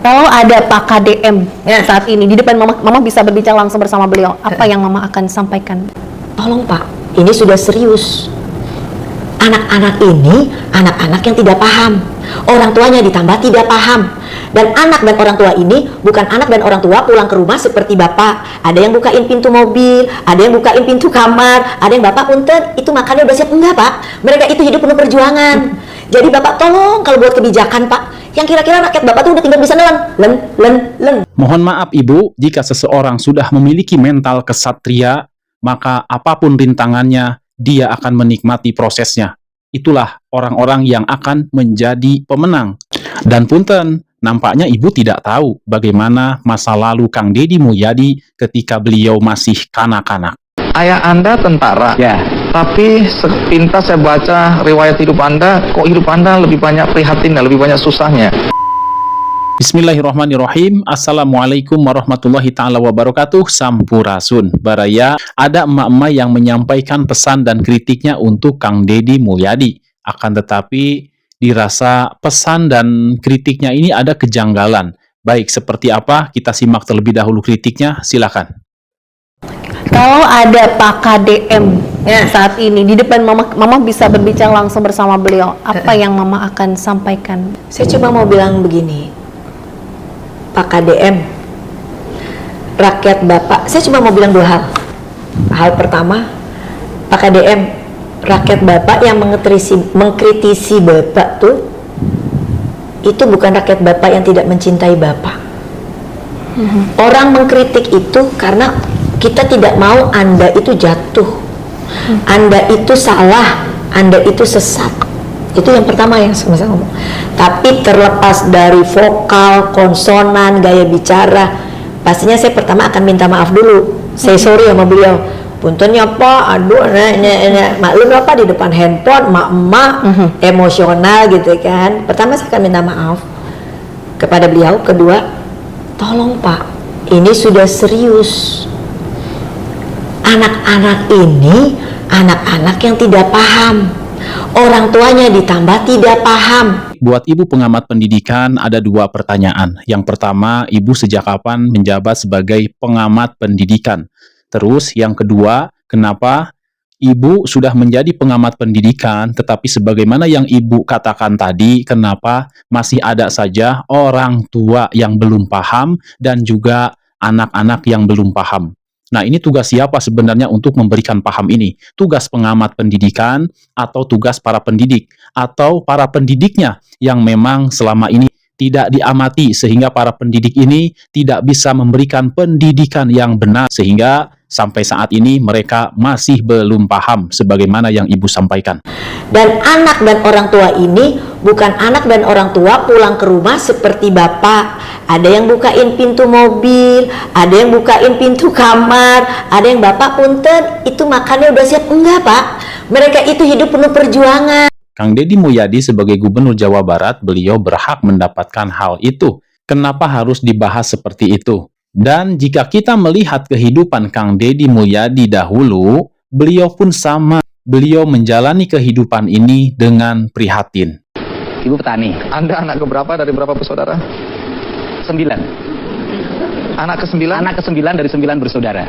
Kalau ada Pak KDM saat ini di depan Mama bisa berbicara langsung bersama beliau. Apa yang Mama akan sampaikan? Tolong Pak, ini sudah serius. Anak-anak ini anak-anak yang tidak paham. Orang tuanya ditambah tidak paham. Dan anak dan orang tua ini bukan anak dan orang tua pulang ke rumah seperti bapak. Ada yang bukain pintu mobil, ada yang bukain pintu kamar, ada yang bapak punten, itu makannya udah siap. Enggak Pak, mereka itu hidup penuh perjuangan. Jadi bapak tolong kalau buat kebijakan Pak, yang kira-kira rakyat bapak tuh udah tinggal bisa nelen. Mohon maaf Ibu, jika seseorang sudah memiliki mental kesatria, maka apapun rintangannya, dia akan menikmati prosesnya. Itulah orang-orang yang akan menjadi pemenang. Dan punten, nampaknya Ibu tidak tahu bagaimana masa lalu Kang Deddy Mulyadi ketika beliau masih kanak-kanak. Ayah Anda tentara, Ya, tapi sepintas saya baca riwayat hidup Anda, kok hidup Anda lebih banyak prihatinnya, lebih banyak susahnya. Bismillahirrahmanirrahim. Assalamualaikum warahmatullahi ta'ala wabarakatuh. Sampurasun. Baraya, ada emak-emak yang menyampaikan pesan dan kritiknya untuk Kang Deddy Mulyadi. Akan tetapi dirasa pesan dan kritiknya ini ada kejanggalan. Baik, seperti apa? Kita simak terlebih dahulu kritiknya. Silakan. Kalau ada Pak KDM saat ini di depan Mama bisa berbicara langsung bersama beliau. Apa yang Mama akan sampaikan? Saya cuma mau bilang begini, Pak KDM, rakyat Bapak, saya cuma mau bilang dua hal. Hal pertama, Pak KDM, rakyat Bapak yang mengkritisi Bapak tuh, itu bukan rakyat Bapak yang tidak mencintai Bapak. Orang mengkritik itu karena kita tidak mau Anda itu jatuh, Anda itu salah, Anda itu sesat. Itu yang pertama yang saya ngomong. Tapi terlepas dari vokal, konsonan, gaya bicara, pastinya saya pertama akan minta maaf dulu. Saya sorry sama beliau. Puntennya Pak, aduh, maklum apa di depan handphone, mak-mak, emosional gitu kan. Pertama saya akan minta maaf kepada beliau. Kedua, tolong Pak, ini sudah serius. Anak-anak ini anak-anak yang tidak paham. Orang tuanya ditambah tidak paham. Buat Ibu pengamat pendidikan ada dua pertanyaan. Yang pertama, Ibu sejak kapan menjabat sebagai pengamat pendidikan? Terus yang kedua, kenapa Ibu sudah menjadi pengamat pendidikan, tetapi sebagaimana yang Ibu katakan tadi, kenapa masih ada saja orang tua yang belum paham dan juga anak-anak yang belum paham? Nah, ini tugas siapa sebenarnya untuk memberikan paham ini? Tugas pengamat pendidikan atau tugas para pendidik? Atau para pendidiknya yang memang selama ini tidak diamati sehingga para pendidik ini tidak bisa memberikan pendidikan yang benar sehingga sampai saat ini mereka masih belum paham sebagaimana yang Ibu sampaikan. Dan anak dan orang tua ini bukan anak dan orang tua pulang ke rumah seperti bapak. Ada yang bukain pintu mobil, ada yang bukain pintu kamar, ada yang bapak punten, itu makannya udah siap. Enggak Pak, mereka itu hidup penuh perjuangan. Kang Deddy Mulyadi sebagai Gubernur Jawa Barat, beliau berhak mendapatkan hal itu. Kenapa harus dibahas seperti itu? Dan jika kita melihat kehidupan Kang Deddy Mulyadi dahulu, beliau pun sama. Beliau menjalani kehidupan ini dengan prihatin. Ibu petani. Anda anak keberapa dari berapa bersaudara? 9. Anak ke-9? Anak ke-9 dari 9 bersaudara.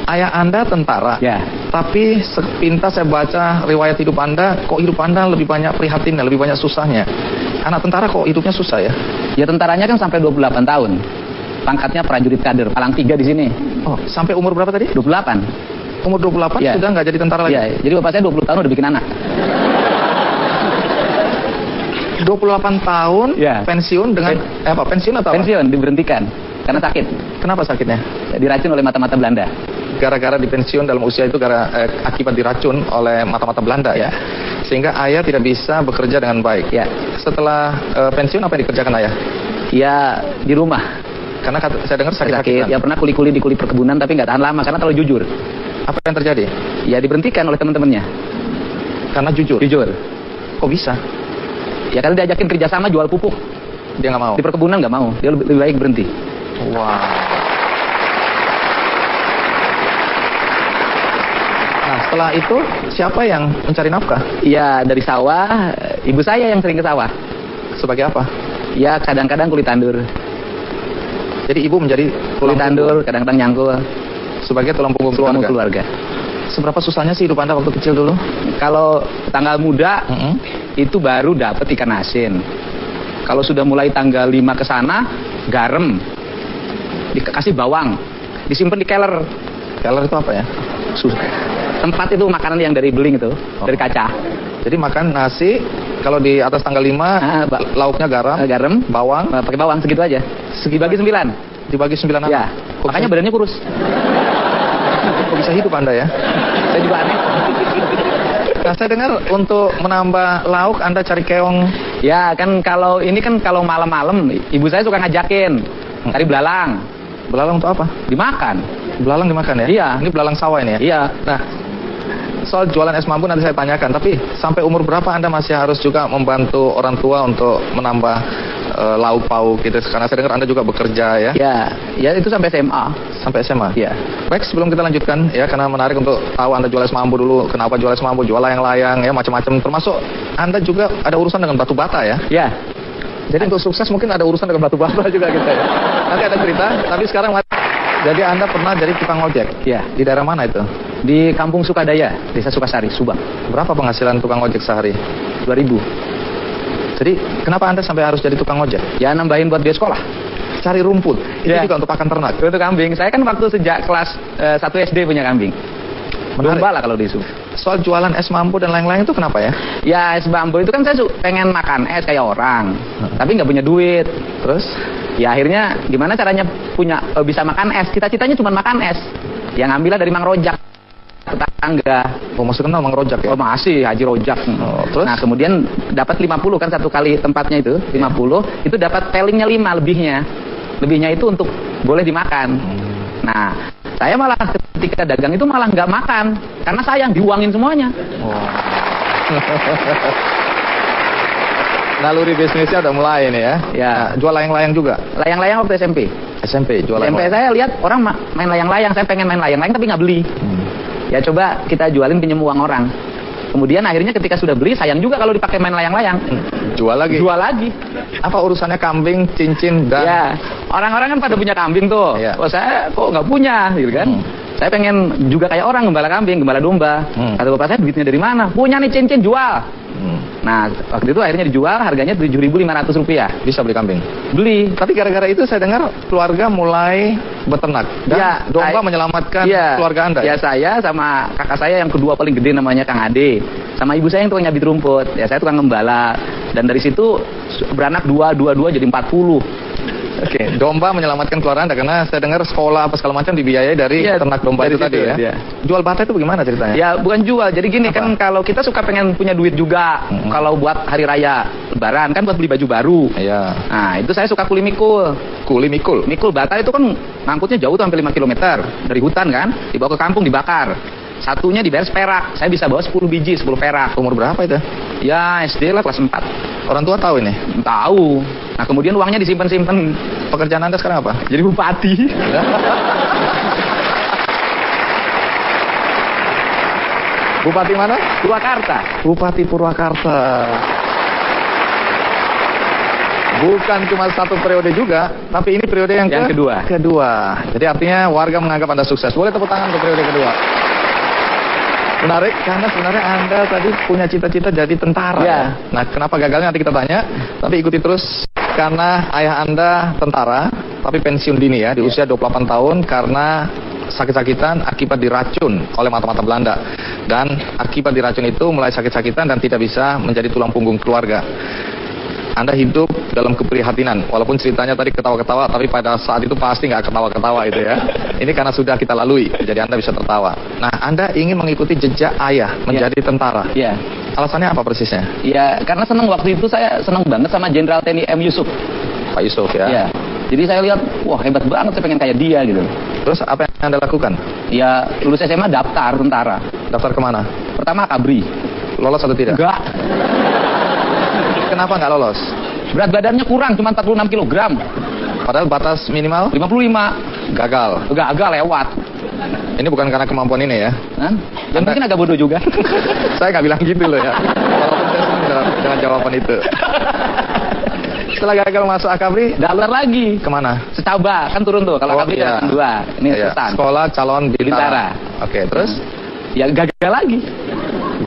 Ayah Anda tentara, Ya, tapi sepintas saya baca riwayat hidup Anda, kok hidup Anda lebih banyak prihatinnya, lebih banyak susahnya. Anak tentara kok hidupnya susah ya? ya tentaranya kan sampai 28 tahun. Pangkatnya prajurit kader, palang 3 di sini. Oh, sampai umur berapa tadi? 28. Umur 28 Ya. sudah nggak jadi tentara lagi? Ya, jadi bapak saya 20 tahun udah bikin anak. 28 tahun Ya. pensiun dengan pensiun atau apa? Pensiun, diberhentikan. Karena sakit. Kenapa sakitnya? Diracun oleh mata-mata Belanda. Gara-gara dipensiun dalam usia itu akibat diracun oleh mata-mata Belanda ya. Sehingga ayah tidak bisa bekerja dengan baik. Ya. Setelah pensiun apa yang dikerjakan ayah? Ya, di rumah. Karena saya dengar sakit-sakitan. Ya pernah kuli-kuli di kuli perkebunan tapi nggak tahan lama karena terlalu jujur. Apa yang terjadi? Ya diberhentikan oleh teman-temannya. Karena jujur. Jujur. Kok bisa? Ya karena diajakin kerjasama jual pupuk. Dia nggak mau. Di perkebunan nggak mau. Dia lebih baik berhenti. Wow. Nah setelah itu siapa yang mencari nafkah? Ya dari sawah, ibu saya yang sering ke sawah. Sebagai apa? Ya kadang-kadang kulit tandur. Jadi ibu menjadi Kuli tandur, kadang-kadang nyangkul. sebagai tulang punggung Tulang keluarga. keluarga. Seberapa susahnya sih hidup Anda waktu kecil dulu? Kalau tanggal muda, Mm-mm. itu baru dapat ikan asin. Kalau sudah mulai tanggal 5 ke sana, garam. Dikasih bawang. Disimpan di keler. Keler itu apa ya? Tempat itu makanan yang dari beling itu, dari kaca. Jadi makan nasi, kalau di atas tanggal 5, lauknya garam, Garam, bawang, pakai bawang segitu aja. Dibagi 9. dibagi 9 anak. Ya, makanya badannya kurus. Kok bisa hidup Anda ya? Saya juga aneh. Nah, saya dengar untuk menambah lauk Anda cari keong. Ya, kan kalau ini kan kalau malam-malam ibu saya suka ngajakin cari belalang, Belalang untuk apa? dimakan. Belalang dimakan ya? Iya. Ini belalang sawah ini ya? Iya. Nah, soal jualan es mambu nanti saya tanyakan. Tapi sampai umur berapa Anda masih harus juga membantu orang tua untuk menambah lauk pauk gitu? Karena saya dengar Anda juga bekerja ya? Ya itu sampai SMA. Sampai SMA? Iya. Baik, sebelum kita lanjutkan ya, karena menarik untuk tahu Anda jual es mambu dulu. Kenapa jual es mambu? Jual layang-layang ya, macam-macam. Termasuk Anda juga ada urusan dengan batu bata ya? Ya. Jadi untuk sukses mungkin ada urusan dengan batu bata juga gitu ya. Nanti ada cerita, tapi sekarang jadi Anda pernah jadi tukang ojek? Ya. Di daerah mana itu? Di Kampung Sukadaya, Desa Sukasari, Subang. Berapa penghasilan tukang ojek sehari? 2000. Jadi kenapa Anda sampai harus jadi tukang ojek? Ya nambahin buat dia sekolah. Cari rumput. Itu Ya. juga untuk pakan ternak. Untuk kambing. Saya kan waktu sejak kelas 1 SD punya kambing. Menarik. Domba lah kalau di Subang. Soal jualan es mambu dan lain-lain itu kenapa ya? Ya es bambu itu kan saya pengen makan es kayak orang, tapi nggak punya duit. Terus? Ya akhirnya gimana caranya bisa makan es? Cita-citanya cuma makan es. Yang ngambilnya dari Mang Rojak, tetangga. Oh, masih kenal Mang Rojak ya? Oh masih Haji Rojak. Terus? Nah kemudian dapat 50 kan satu kali tempatnya itu 50 itu dapat pelingnya 5 lebihnya. Lebihnya itu untuk boleh dimakan. Nah saya malah ketika dagang itu malah nggak makan karena sayang diuangin semuanya. Oh. Naluri bisnisnya udah mulai nih ya? Ya. Nah, jual layang-layang juga? Layang-layang waktu SMP. SMP jual SMP layang-layang. saya lihat orang main layang-layang, saya pengen main layang-layang tapi nggak beli. Ya coba kita jualin pinjem uang orang. Kemudian akhirnya ketika sudah beli sayang juga kalau dipakai main layang-layang. Jual lagi? Jual lagi. Apa urusannya kambing, cincin, dan... Ya, orang-orang kan pada punya kambing tuh. Iya. Oh saya kok nggak punya, gitu kan? Saya pengen juga kayak orang gembala kambing, gembala domba. Kata bapak saya duitnya dari mana? Punya nih cincin jual. Nah waktu itu akhirnya dijual, harganya Rp7.500. Bisa beli kambing? Beli. Tapi gara-gara itu saya dengar keluarga mulai beternak. Dan Ya, domba menyelamatkan Iya. keluarga Anda. Ya saya sama kakak saya yang kedua paling gede namanya Kang Ade. Sama ibu saya yang tukang nyabit rumput. Ya saya tukang gembala. Dan dari situ beranak 2 jadi 40. Oke, domba menyelamatkan keluarga Anda karena saya dengar sekolah apa segala macam dibiayai dari Iya, ternak domba dari itu tadi situ, ya. iya. Jual bata itu bagaimana ceritanya? Ya bukan jual. Jadi gini Apa? kan kalau kita suka pengen punya duit juga. Kalau buat hari raya lebaran kan buat beli baju baru. Iya. Nah itu saya suka kuli mikul. Kuli mikul. Mikul bata itu kan ngangkutnya jauh tuh sampai 5 km dari hutan kan. Dibawa ke kampung dibakar. Satunya dibayar perak. Saya bisa bawa 10 biji 10 perak. Umur berapa itu? Ya SD lah kelas 4. Orang tua tahu ini? Tahu. Nah kemudian uangnya disimpan-simpan. Pekerjaan Anda sekarang apa? Jadi bupati. Bupati mana? Purwakarta. Bupati Purwakarta. Bukan cuma satu periode juga, tapi ini periode yang kedua. Kedua. Jadi artinya warga menganggap Anda sukses. Boleh tepuk tangan untuk periode kedua. Menarik karena sebenarnya Anda tadi punya cita-cita jadi tentara. Ya. Nah, kenapa gagalnya nanti kita tanya. Tapi ikuti terus karena ayah Anda tentara, tapi pensiun dini ya di usia 28 tahun karena sakit-sakitan akibat diracun oleh mata-mata Belanda. Dan akibat diracun itu mulai sakit-sakitan dan tidak bisa menjadi tulang punggung keluarga. Anda hidup dalam keprihatinan, walaupun ceritanya tadi ketawa-ketawa, tapi pada saat itu pasti nggak ketawa-ketawa itu ya. Ini karena sudah kita lalui, jadi Anda bisa tertawa. Nah, Anda ingin mengikuti jejak ayah menjadi tentara. Iya. Alasannya apa persisnya? Ya karena seneng waktu itu saya seneng banget sama Jenderal TNI M. Yusuf. Pak Yusuf ya. Iya. Jadi saya lihat, wah hebat banget, saya pengen kayak dia gitu. Terus apa yang Anda lakukan? Ya lulus SMA daftar tentara. Daftar kemana? Pertama Kabri. Lolos atau tidak? Enggak. Kenapa nggak lolos? Berat badannya kurang, cuma 46 kg. Padahal batas minimal 55. gagal. Gagal lewat. Ini bukan karena kemampuan ini ya. Kan? Dan mungkin agak bodoh juga. Saya nggak bilang gitu loh ya. Walaupun saya senang dengan jawaban itu. Setelah gagal masuk Akabri, daftar lagi. kemana? Secaba, kan turun tuh. Kalau Akabri iya. kan 2. Ini Iya, Sultan. Sekolah calon Bintara. Bintara. Oke, terus Ya gagal lagi.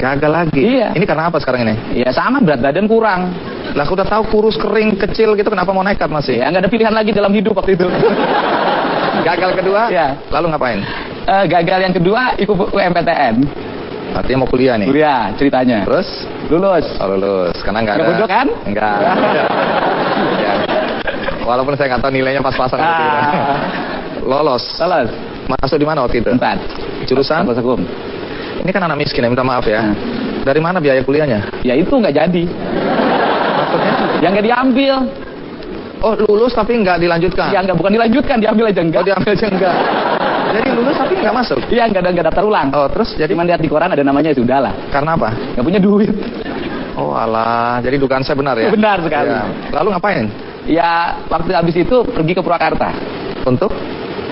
gagal lagi. Iya. Ini karena apa sekarang ini? Ya sama, berat badan kurang. Lah aku udah tahu kurus, kering, kecil gitu, kenapa mau nekat masih? Ya nggak ada pilihan lagi dalam hidup waktu itu. Gagal kedua, Iya. lalu ngapain? Gagal yang kedua ikut UMPTN. Artinya mau kuliah nih. Kuliah ceritanya. Terus? Lulus. Oh, lulus, karena nggak ada. Nggak bodoh kan? Enggak. Ya. Walaupun saya nggak tahu nilainya pas-pasan gitu ya. Lolos. Lulus. Masuk di mana waktu itu? 4. Jurusan? Fakultas Hukum. Ini kan anak miskin ya, minta maaf ya. Hmm. Dari mana biaya kuliahnya? Ya itu nggak jadi. Maksudnya? Yang nggak diambil. Oh, lulus tapi nggak dilanjutkan? Ya nggak, bukan dilanjutkan, diambil aja enggak. Oh, diambil aja enggak? Jadi lulus tapi nggak masuk? Iya nggak daftar ulang. Oh, terus jadi Cuman lihat di koran ada namanya, ya sudahlah. karena apa? Nggak punya duit. Oh alah, jadi dugaan saya benar ya? Benar sekali. Ya. Lalu ngapain? Ya waktu habis itu pergi ke Purwakarta. Untuk?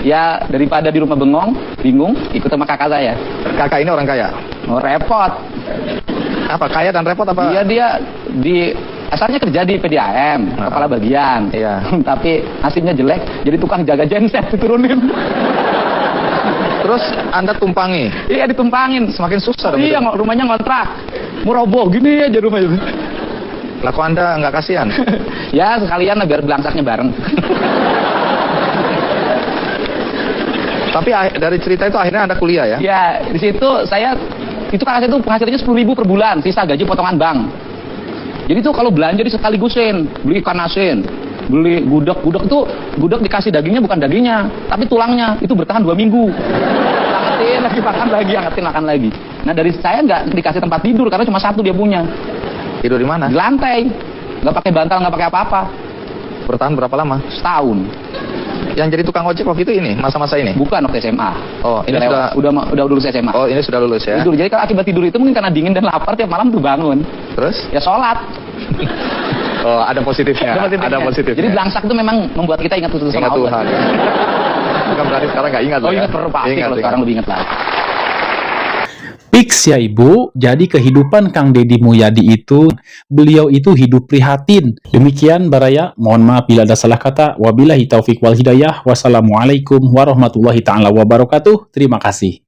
Ya daripada di rumah bengong, bingung, ikut sama kakak saya. Kakak ini orang kaya? Oh repot. Apa, kaya dan repot apa? Dia asalnya kerja di PDAM, Ah. kepala bagian. Iya. Tapi nasibnya jelek, jadi tukang jaga genset diturunin. Terus Anda tumpangi? Iya ditumpangin. Semakin susah dong Iya, itu. rumahnya ngontrak. Mau roboh gini aja rumahnya. Lah kok Anda nggak kasihan? Ya sekalian lah biar belangsaknya bareng. Tapi dari cerita itu akhirnya Anda kuliah ya? Ya di situ saya itu kakak saya itu penghasilannya 10.000 per bulan, sisa gaji potongan bank. Jadi tuh kalau belanja disekaligusin, beli ikan asin, beli gudeg itu gudeg dikasih dagingnya bukan dagingnya, tapi tulangnya itu bertahan 2 minggu. Angetin lagi makan lagi, angetin makan lagi. Nah dari saya nggak dikasih tempat tidur karena cuma 1 dia punya, Tidur di mana? di lantai, nggak pakai bantal, nggak pakai apa-apa, Bertahan berapa lama? setahun. Yang jadi tukang ojek waktu itu ini, masa-masa ini? Bukan waktu SMA. Oh, ini Udah lewat, udah lulus SMA. Oh, ini sudah lulus ya? Tidur. Jadi kalau akibat tidur itu mungkin karena dingin dan lapar tiap malam tuh bangun. Terus? Ya sholat. Oh, ada positifnya. Ada positifnya. Jadi belangsak itu memang membuat kita ingat Tuhan. Ingat Tuhan. Bukan berarti sekarang nggak ingat Oh loh ya? ingat pasti, Ingat, kalau sekarang lebih ingat lagi. Fix ya Ibu, jadi kehidupan Kang Deddy Mulyadi itu, beliau itu hidup prihatin. Demikian Baraya, mohon maaf bila ada salah kata. Wabillahi taufiq wal hidayah. Wassalamualaikum warahmatullahi ta'ala wabarakatuh. Terima kasih.